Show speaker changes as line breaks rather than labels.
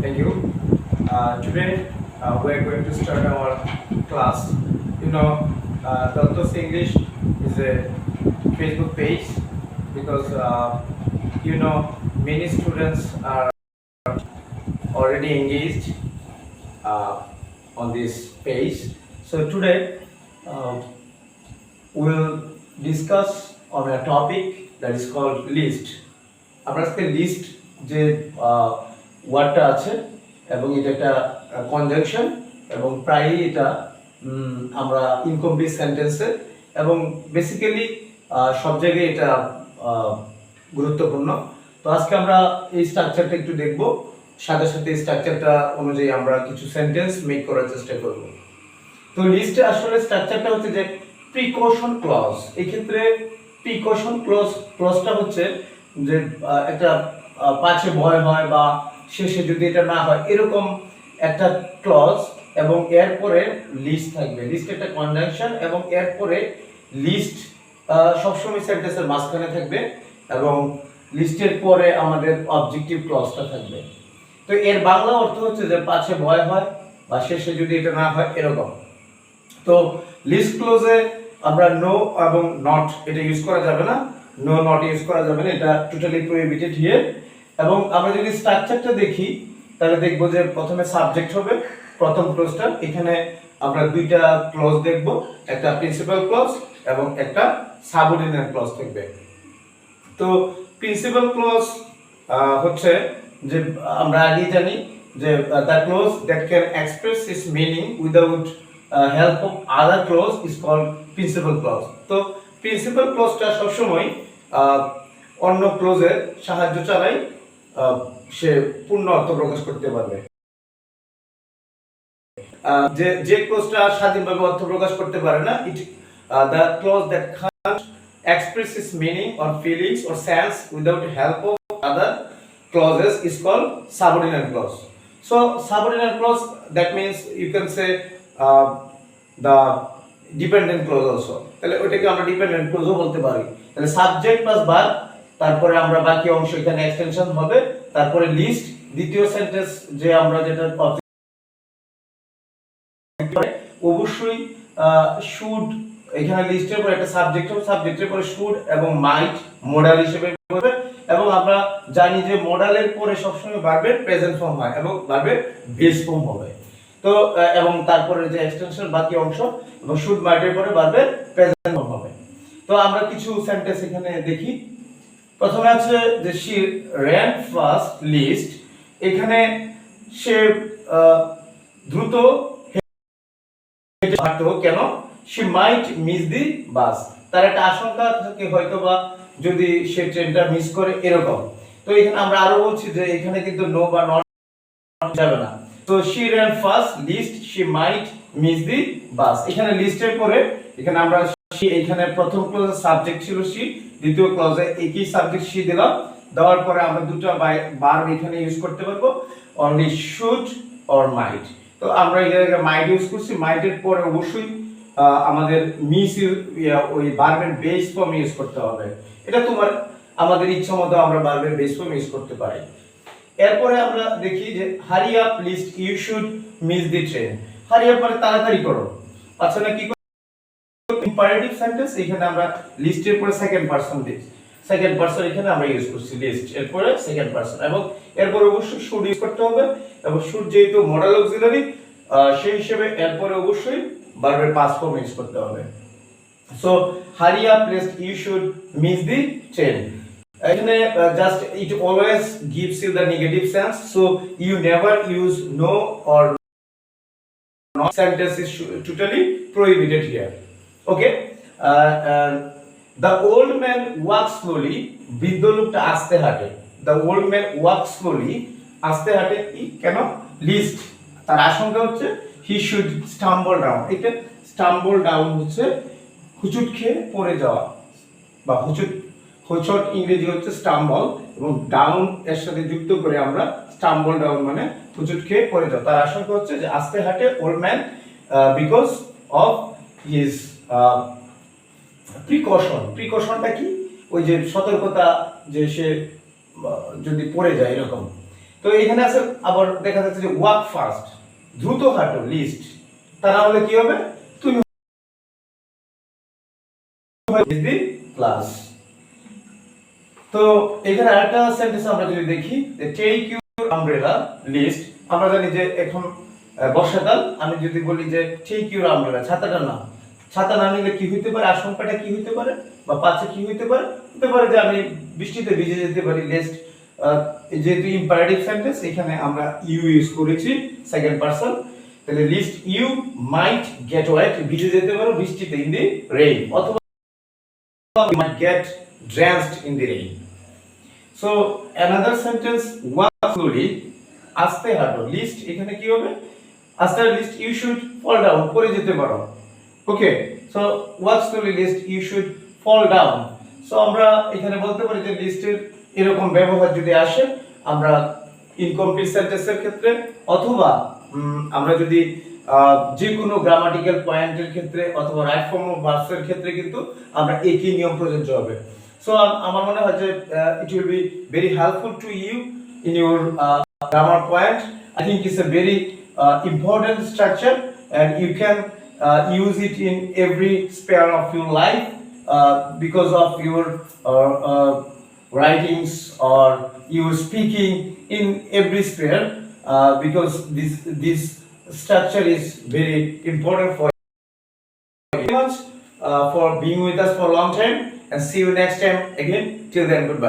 Thank you. Today we are going to start our class. Doctor's English is a Facebook page because many students are already engaged on this page. So today we'll discuss on a topic that is called list. আমরা আজকে list যে ওয়ার্ডটা আছে এবং এটা একটা conjunction এবং প্রায়ই এটা আমরা ইনকমপ্লিট সেন্টেন্সে এবং বেসিক্যালি সব জায়গায় এটা গুরুত্বপূর্ণ। তো আজকে আমরা এই স্ট্রাকচারটা একটু দেখব, সাথে সাথে এই স্ট্রাকচারটা অনুযায়ী আমরা কিছু সেন্টেন্স মেক করার চেষ্টা করব। তো লিস্টে আসলে স্ট্রাকচারটা হচ্ছে যে প্রিকশন ক্লজ। এই ক্ষেত্রে প্রিকশন ক্লজটা হচ্ছে যে একটা পাছে ভয় হয় বা শেষে যদি এটা না হয় এরকম একটা ক্লজ এবং এরপরে লিস্ট থাকবে। লিস্ট একটা কনজাংশন এবং এরপরে লিস্ট সবসময় সেন্টেন্সের মাঝখানে থাকবে এবং লিস্টের পরে আমাদের অবজেক্টিভ ক্লজটা থাকবে। তো এর বাংলা অর্থ হচ্ছে যে পাছে ভয় হয় বা শেষে যদি এটা না হয় এরকম। তো লিস্ট ক্লোজে আমরা নো এবং নট এটা ইউজ করা যাবে না, নো নট ইউজ করা যাবে না, এটা টোটালি প্রহিবিটেড হিয়ার। এবং আমরা যদি স্ট্রাকচারটা দেখি তাহলে দেখব যে প্রথমে সাবজেক্ট হবে প্রথম ক্লজটা। এখানে আমরা দুইটা ক্লজ দেখব, একটা প্রিন্সিপাল ক্লজ এবং একটা সাবঅর্ডিনেট ক্লজ থাকবে। তো প্রিন্সিপাল ক্লজ হচ্ছে যে আমরা আগেই জানি যে the clause that can express its meaning without help of other clause is called principal clause. তো প্রিন্সিপাল ক্লজটা সবসময় অন্য ক্লজের সাহায্য ছাড়াই সে পূর্ণ অর্থ প্রকাশ করতে পারবে। যে ক্লজটা স্বাধীনভাবে অর্থ প্রকাশ করতে পারে না, the clause that can't express its meaning or feelings or sense without help of other clauses is called subordinate clause. So subordinate clause, that means you can say the dependent clause also. তাহলে ওটাকে আমরা dependent ক্লজও বলতে পারি। তাহলে subject plus verb, তারপরে আমরা বাকি অংশ এখানে এক্সটেনশন হবে, তারপরে লিস্ট, দ্বিতীয় সেন্টেন্স যে আমরা যেটা অবশ্যই শুড, এখানে লিস্টের পরে একটা সাবজেক্ট হবে, সাবজেক্টের পরে শুড এবং মাইট মডাল হিসেবে হবে। এবং আমরা জানি যে মডালের পরে সবসময় ভার্বের প্রেজেন্ট ফর্ম হয় এবং ভার্বের বেস ফর্ম হবে। তো এবং তারপরে যে এক্সটেনশন বাকি অংশ এবং শুড মাইটের পরে ভার্বের প্রেজেন্ট ফর্ম হবে। তো আমরা কিছু সেন্টেন্স এখানে দেখি। প্রথমে আছে যে she ran fast লিস্ট। এখানে সে দ্রুত কেন? she might miss the bus, তার একটা আশঙ্কা থাকে হয়তোবা যদি সে ট্রেনটা মিস করে এরকম। তো এখানে আমরা আরো বলছি যে এখানে কিন্তু নো বা নট যাবে না। তো she ran fast lest she might miss the bus। এখানে লিস্টের পরে এখানে আমরা এখানে প্রথম ক্লজে সাবজেক্ট ছিল she, দ্বিতীয় ক্লজে একই সাবজেক্ট she দিলাম, দেওয়ার পরে আমরা দুটো ভার্ব এখানে ইউজ করতে পারবো, অনলি শুড অর মাইট। তো আমরা এখানে মাইট ইউজ করছি, মাইটের পরে অবশ্যই আমাদের মিস ওই ভার্বের বেস ফর্ম ইউজ করতে হবে। এটা আমাদের ইচ্ছা মতো আমরা ভার্বের বেস ফর্ম ইউজ করতে পারি। এরপরে আমরা দেখি যে hurry up lest you should miss the train. Hurry up মানে তাড়াতাড়ি করো। আচ্ছা না কি ইম্পারেটিভ সেন্টেন্স, এখানে আমরা লিস্টের পরে সেকেন্ড পারসন দিই, সেকেন্ড পারসন এখানে আমরা ইউজ করছি লিস্ট এরপরে সেকেন্ড পারসন এবং এরপরে অবশ্যই শুড ইউজ করতে হবে এবং শুড যেহেতু মডাল অক্সিলারি সেই হিসেবে এরপরে অবশ্যই ভার্বের পাস্ট ফর্ম ইউজ করতে হবে। So hurry up lest you should miss the train. এখানে just it always gives you the negative sense, so you never use no or not, sentence is totally prohibited here. Okay, the old man walks slowly, বৃদ্ধ লোকটা আস্তে হাঁটে। the old man walks slowly, আস্তে হাঁটে কেন? List, তার আশঙ্কা হচ্ছে he should stumble down। এটা stumble down হচ্ছে হুচুট খেয়ে পড়ে যাওয়া বা হোঁচট ইংরেজি হচ্ছে stumble এবং ডাউন এর সাথে যুক্ত করে আমরা stumble down মানে হুচুট খেয়ে পড়ে যাওয়া। তার আশঙ্কা হচ্ছে যে আস্তে হাঁটে old man because of his প্রিকশনটা কি? ওই যে সতর্কতা, যে সে যদি পড়ে যায় এরকম। তো এখানে আছে আবার দেখা যাচ্ছে যে ওয়াক ফাস্ট, দ্রুত হাঁটো, লিস্ট। তা না হলে কি হবে, তুমি দি ক্লাস। তো এখানে আরেকটা সেন্টেন্স আমরা যদি দেখি, টেক ইউর আমব্রেলা, লিস্ট। আমরা জানি যে এখন বর্ষাকাল, আমি যদি বলি যে টেক ইউর আমব্রেলা, ছাতাটা না, ছাতা না নিলে কি হইতে পারে, আশঙ্কাটা কি হইতে পারে বা পাচ্ছে কি হইতে পারে, হতে পারে যে আমি বৃষ্টিতে ভিজে যেতে পারি। লিস্ট যেহেতু ইম্পারেটিভ সেন্টেন্স, এখানে আমরা ইউ ইউজ করেছি সেকেন্ড পারসন, তাহলে lest you might get wet, ভিজে যেতে পারো বৃষ্টিতে, ইন দি রেইন, অথবা you might get drenched in the rain. So another sentence, walk slowly, আস্তে হাঁটো, লিস্ট এখানে কি হবে, আস্তে lest you should fall down, পড়ে যেতে পারো। Okay, so walk slowly, lest you should fall down. So আমরা এখানে বলতে পারি যে লিস্টের এরকম ব্যবহার যদি আসে, আমরা ইনকমপ্লিট সেন্টেন্সের ক্ষেত্রে, অথবা আমরা যদি যে কোনো গ্রামাটিক্যাল পয়েন্টের ক্ষেত্রে, অথবা রাইট ফর্ম অফ ভার্বসের ক্ষেত্রে কিন্তু আমরা একই নিয়ম প্রযোজ্য হবে। সো আমার মনে হয় যে it will be very helpful to you in your grammar point. I think it's a very important structure, and you can use it in every sphere of your life because of your writings or your speaking in every sphere, because this structure is very important for you. Thank you very much for being with us for a long time, and see you next time again. Till then, goodbye.